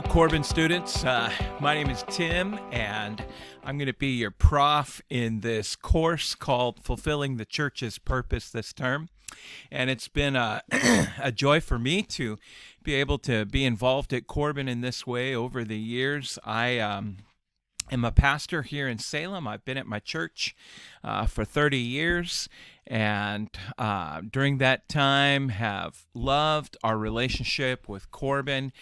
Hello, Corbin students. My name is Tim, and I'm going to be your prof in this course called Fulfilling the Church's Purpose this term. And it's been a joy for me to be able to be involved at Corbin in this way over the years. I am a pastor here in Salem. I've been at my church for 30 years, and during that time have loved our relationship with Corbin.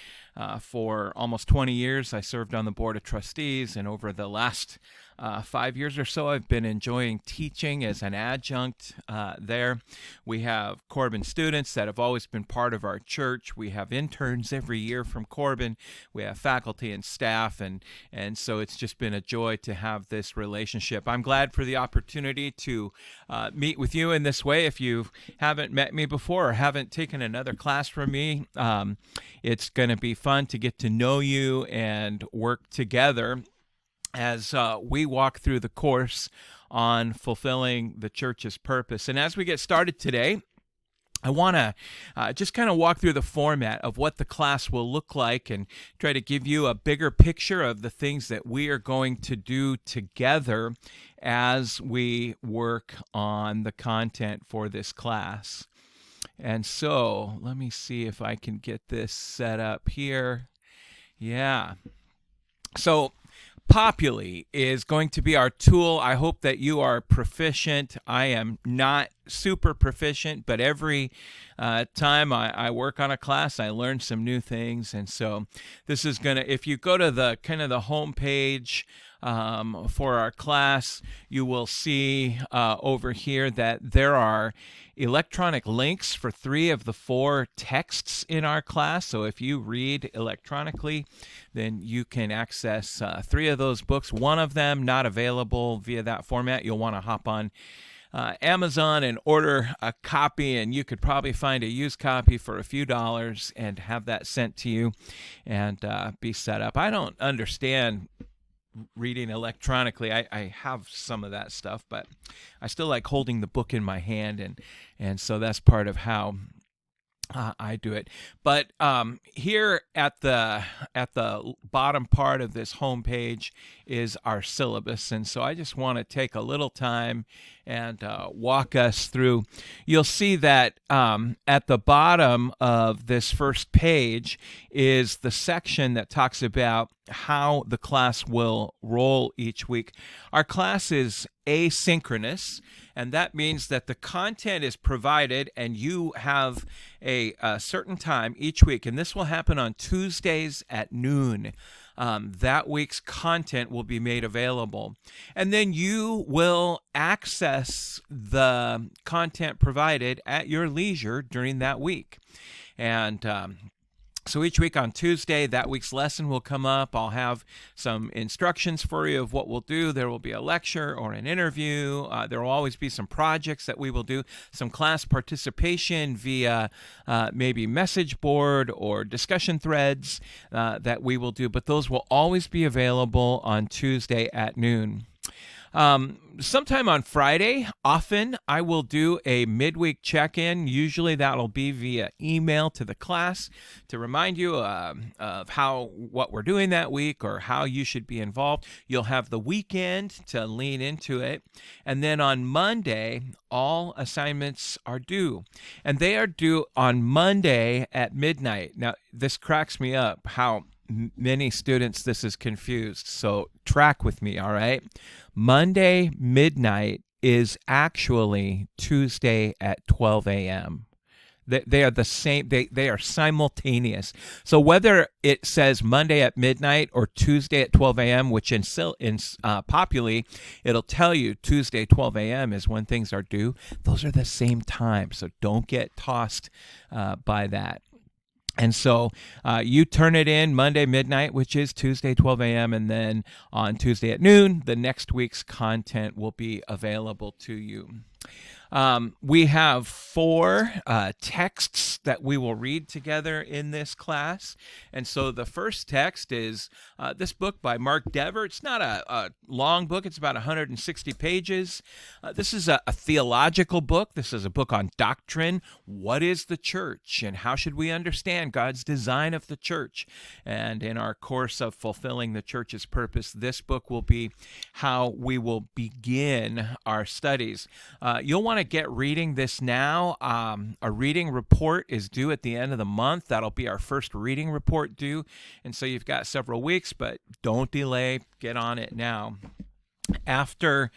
For almost 20 years, I served on the board of trustees, and over the last 5 years or so, I've been enjoying teaching as an adjunct there. We have Corbin students that have always been part of our church. We have interns every year from Corbin. We have faculty and staff, and so it's just been a joy to have this relationship. I'm glad for the opportunity to meet with you in this way. If you haven't met me before or haven't taken another class from me, it's going to be fun to get to know you and work together as we walk through the course on fulfilling the church's purpose. And as we get started today, I want to just kind of walk through the format of what the class will look like and try to give you a bigger picture of the things that we are going to do together as we work on the content for this class. And so let me see if I can get this set up here. Yeah. So Populi is going to be our tool. I hope that you are proficient. I am not super proficient, but every time I work on a class, I learn some new things. And so this is going to, if you go to the kind of the home page for our class, you will see over here that there are electronic links for 3 of the 4 texts in our class. So if you read electronically, then you can access 3 of those books. One of them not available via that format. You'll want to hop on Amazon and order a copy, and you could probably find a used copy for a few dollars and have that sent to you and be set up. I don't understand reading electronically. I have some of that stuff, but I still like holding the book in my hand, and so that's part of how I do it. But here at the bottom part of this homepage is our syllabus, and so I just want to take a little time and walk us through. You'll see that at the bottom of this first page is the section that talks about how the class will roll each week. Our class is asynchronous, and that means that the content is provided and you have a certain time each week, and this will happen on Tuesdays at noon. That week's content will be made available, and then you will access the content provided at your leisure during that week. And so each week on Tuesday, that week's lesson will come up. I'll have some instructions for you of what we'll do. There will be a lecture or an interview. There will always be some projects that we will do, some class participation via maybe message board or discussion threads that we will do. But those will always be available on Tuesday at noon. Sometime on Friday, often I will do a midweek check-in. Usually that'll be via email to the class to remind you of what we're doing that week or how you should be involved. You'll have the weekend to lean into it. And then on Monday, all assignments are due. And they are due on Monday at midnight. Now, this cracks me up how many students this is confused, so track with me, all right? Monday midnight is actually Tuesday at 12 a.m. They are the same. They are simultaneous. So whether it says Monday at midnight or Tuesday at 12 a.m., which in Populi, it'll tell you Tuesday 12 a.m. is when things are due. Those are the same time, so don't get tossed by that. And so you turn it in Monday midnight, which is Tuesday 12 a.m., and then on Tuesday at noon, the next week's content will be available to you. We have four texts that we will read together in this class. And so the first text is this book by Mark Dever. It's not a long book, it's about 160 pages. This is a theological book. This is a book on doctrine. What is the church, and how should we understand God's design of the church? And in our course of fulfilling the church's purpose, this book will be how we will begin our studies. You'll want to get reading this now. A reading report is due at the end of the month. That'll be our first reading report due. And so you've got several weeks, but don't delay. Get on it now. After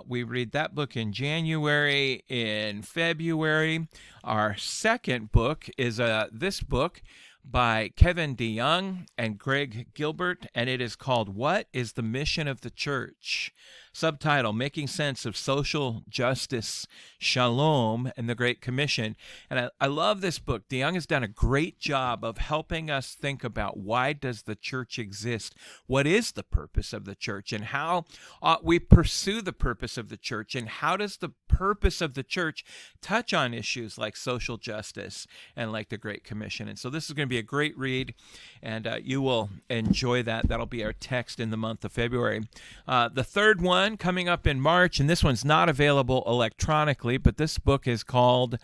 we read that book in January, in February, our second book is this book by Kevin DeYoung and Greg Gilbert, and it is called What is the Mission of the Church? Subtitle, Making Sense of Social Justice, Shalom, and the Great Commission. And I love this book. DeYoung has done a great job of helping us think about why does the church exist? What is the purpose of the church? And how we pursue the purpose of the church? And how does the purpose of the church touch on issues like social justice and like the Great Commission? And so this is going to be a great read, and you will enjoy that. That'll be our text in the month of February. The third one coming up in March, and this one's not available electronically, but this book is called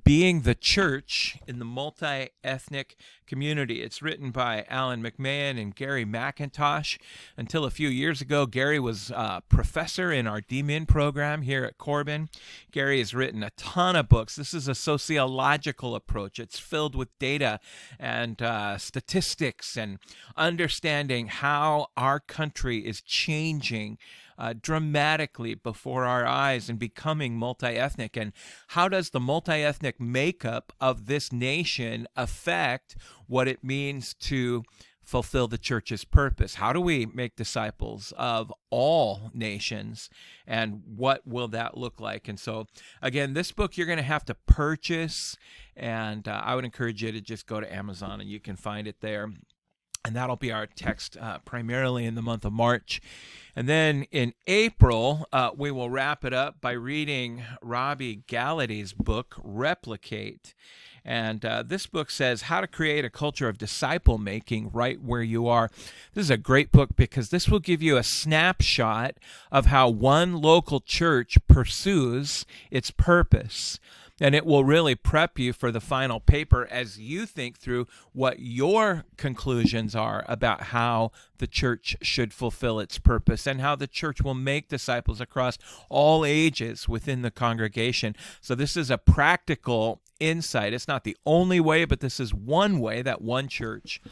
Being the Church in the Multi-Ethnic Community. It's written by Alan McMahon and Gary McIntosh. Until a few years ago, Gary was a professor in our DMin program here at Corbin. Gary has written a ton of books. This is a sociological approach. It's filled with data and statistics and understanding how our country is changing dramatically before our eyes and becoming multi-ethnic. And how does the multi-ethnic makeup of this nation affect what it means to fulfill the church's purpose? How do we make disciples of all nations, and what will that look like? And so, again, this book you're going to have to purchase, and I would encourage you to just go to Amazon and you can find it there. And that'll be our text primarily in the month of March. And then in April, we will wrap it up by reading Robbie Gallaty's book, Replicate. And this book says how to create a culture of disciple-making right where you are. This is a great book because this will give you a snapshot of how one local church pursues its purpose. And it will really prep you for the final paper as you think through what your conclusions are about how the church should fulfill its purpose and how the church will make disciples across all ages within the congregation. So this is a practical insight. It's not the only way, but this is one way that one church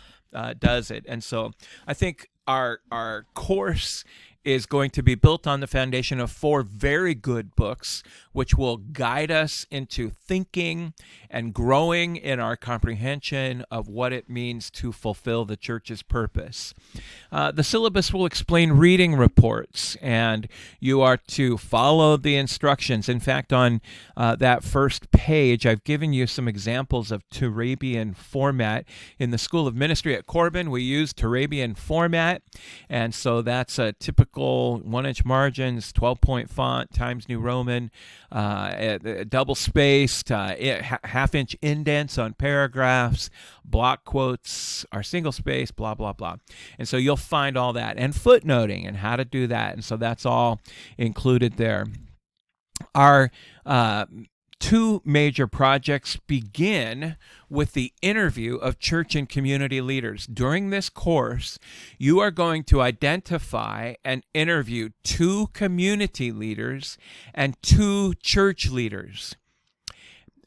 does it. And so I think our course is going to be built on the foundation of four very good books, which will guide us into thinking and growing in our comprehension of what it means to fulfill the church's purpose. The syllabus will explain reading reports, and you are to follow the instructions. In fact, on that first page, I've given you some examples of Turabian format. In the School of Ministry at Corbin, we use Turabian format, and so that's a typical 1-inch margins, 12-point font, Times New Roman, double-spaced, half-inch indents on paragraphs, block quotes are single-spaced, blah, blah, blah. And so you'll find all that, and footnoting and how to do that. And so that's all included there. Our two major projects begin with the interview of church and community leaders. During this course, you are going to identify and interview 2 community leaders and 2 church leaders.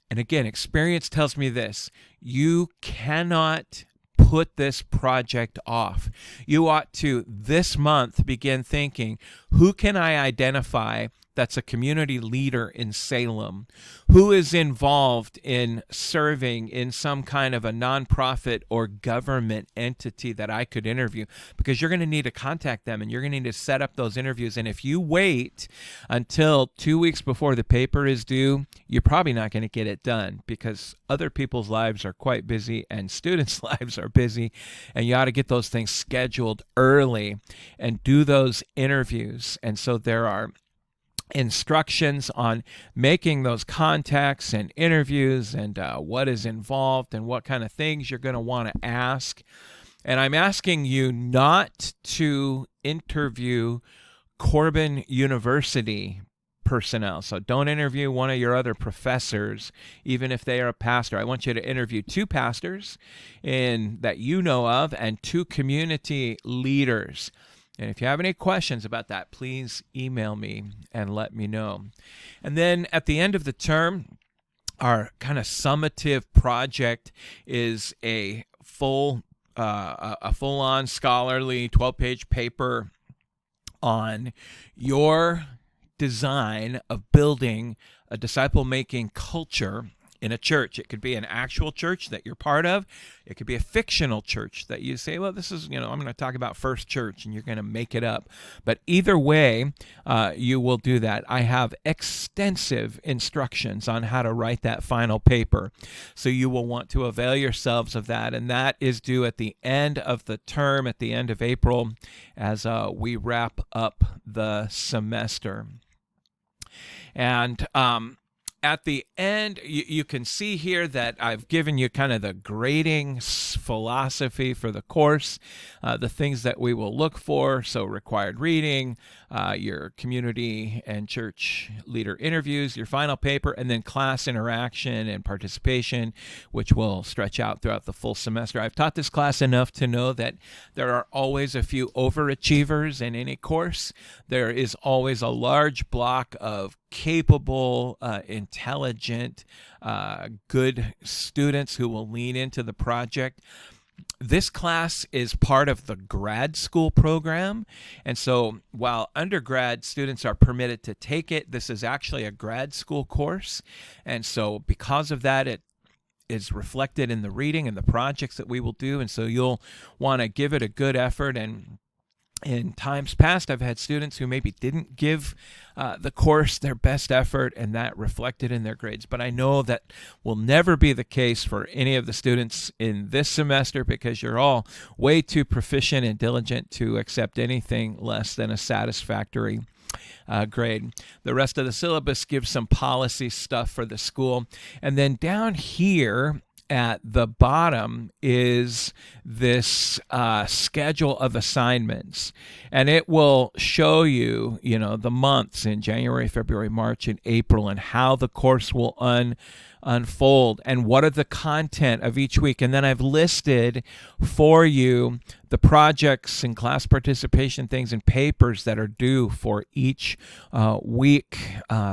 And again, experience tells me this: you cannot put this project off. You ought to, this month, begin thinking, who can I identify that's a community leader in Salem, who is involved in serving in some kind of a nonprofit or government entity that I could interview, because you're going to need to contact them and you're going to need to set up those interviews. And if you wait until 2 weeks before the paper is due, you're probably not going to get it done, because other people's lives are quite busy and students' lives are busy, and you ought to get those things scheduled early and do those interviews. And so there are instructions on making those contacts and interviews and what is involved and what kind of things you're going to want to ask. And I'm asking you not to interview Corbin University personnel. So don't interview one of your other professors, even if they are a pastor. I want you to interview 2 pastors that you know of and 2 community leaders. And if you have any questions about that, please email me and let me know. And then at the end of the term, our kind of summative project is a full-on scholarly 12-page paper on your design of building a disciple-making culture in a church. It could be an actual church that you're part of. It could be a fictional church that you say, well, this is, I'm going to talk about First Church, and you're going to make it up. But either way, you will do that. I have extensive instructions on how to write that final paper. So you will want to avail yourselves of that. And that is due at the end of the term, at the end of April, as we wrap up the semester. And at the end, you can see here that I've given you kind of the grading philosophy for the course, the things that we will look for. So required reading, your community and church leader interviews, your final paper, and then class interaction and participation, which will stretch out throughout the full semester. I've taught this class enough to know that there are always a few overachievers in any course. There is always a large block of capable, intelligent, good students who will lean into the project. This class is part of the grad school program, and so while undergrad students are permitted to take it, this is actually a grad school course, and so because of that, it is reflected in the reading and the projects that we will do, and so you'll want to give it a good effort. And in times past, I've had students who maybe didn't give the course their best effort, and that reflected in their grades. But I know that will never be the case for any of the students in this semester, because you're all way too proficient and diligent to accept anything less than a satisfactory grade. The rest of the syllabus gives some policy stuff for the school. And then down here at the bottom is this schedule of assignments, and it will show you, the months in January, February, March, and April, and how the course will unfold and what are the content of each week. And then I've listed for you the projects and class participation things and papers that are due for each week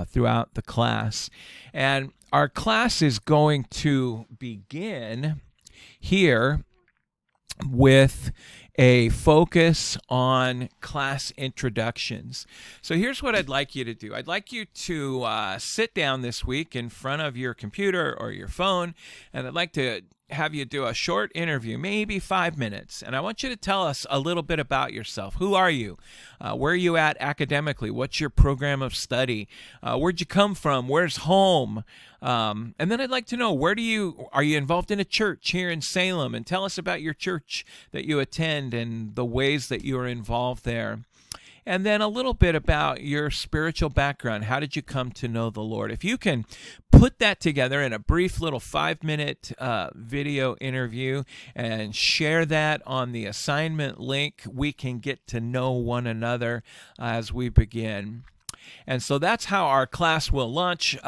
throughout the class. And our class is going to begin here with a focus on class introductions. So here's what I'd like you to do. I'd like you to sit down this week in front of your computer or your phone, and I'd like to have you do a short interview, maybe 5 minutes. And I want you to tell us a little bit about yourself. Who are you? Where are you at academically? What's your program of study? Where'd you come from? Where's home? And then I'd like to know, are you involved in a church here in Salem? And tell us about your church that you attend and the ways that you are involved there. And then a little bit about your spiritual background. How did you come to know the Lord? If you can put that together in a brief little 5-minute video interview and share that on the assignment link, we can get to know one another as we begin. And so that's how our class will launch.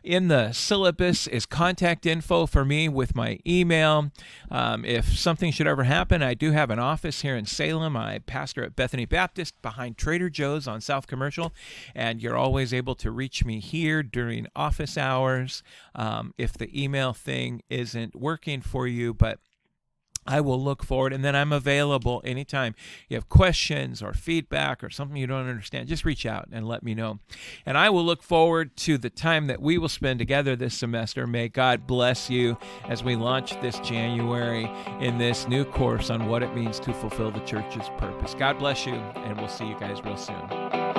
In the syllabus is contact info for me with my email. If something should ever happen, I do have an office here in Salem. I pastor at Bethany Baptist behind Trader Joe's on South Commercial, and you're always able to reach me here during office hours if the email thing isn't working for you, but I will look forward, and then I'm available anytime you have questions or feedback or something you don't understand. Just reach out and let me know. And I will look forward to the time that we will spend together this semester. May God bless you as we launch this January in this new course on what it means to fulfill the church's purpose. God bless you, and we'll see you guys real soon.